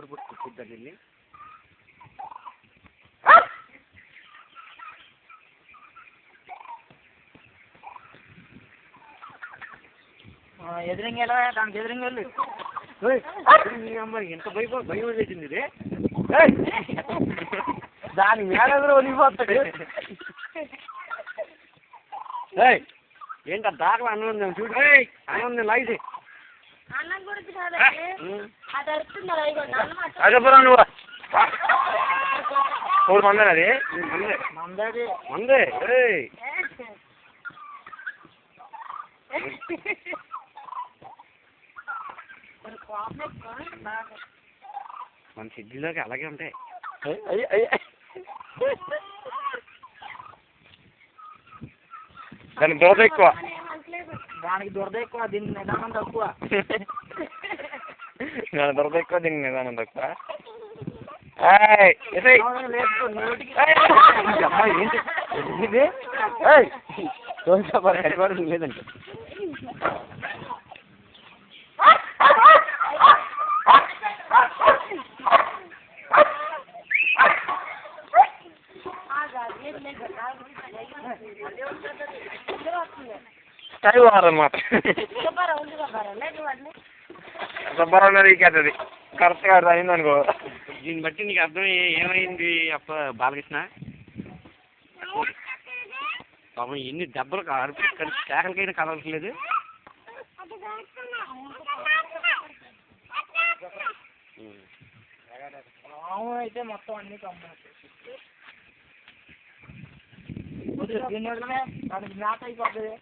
పుట్టుకుంటుందా దీన్ని ఎదురింగేలా దానికి ఎదురింగెళ్ళు అమ్మాయి ఎంత భయం వేసింది ఇది దాని మేడలో వదిలిపోతాడు ఏంట దాకా అన్నం ఉంది చూడు అన్నం ఉంది లాగిసి అదేపురా నువ్వు మూడు మంది అది మందే మన సిడ్లీలోకి అలాగే ఉంటాయి దానికి దోశ ఎక్కువ దానికి దురద ఎక్కువ దీనికి నిదానం తక్కువ దాని దొరద ఎక్కువ దీనికి నిదానం తక్కువ లేదంటే అన్నమాట సుబ్బారావు నీకేది కరెక్ట్గా అయింది అనుకో దీన్ని బట్టి నీకు అర్థం ఏమైంది అప్ప బాలకృష్ణ పాపం ఎన్ని దెబ్బలు అరుపు కేకలకైనా కదలట్లేదు అయితే మొత్తం అన్ని దానికి మ్యాట్ అయిపోతుంది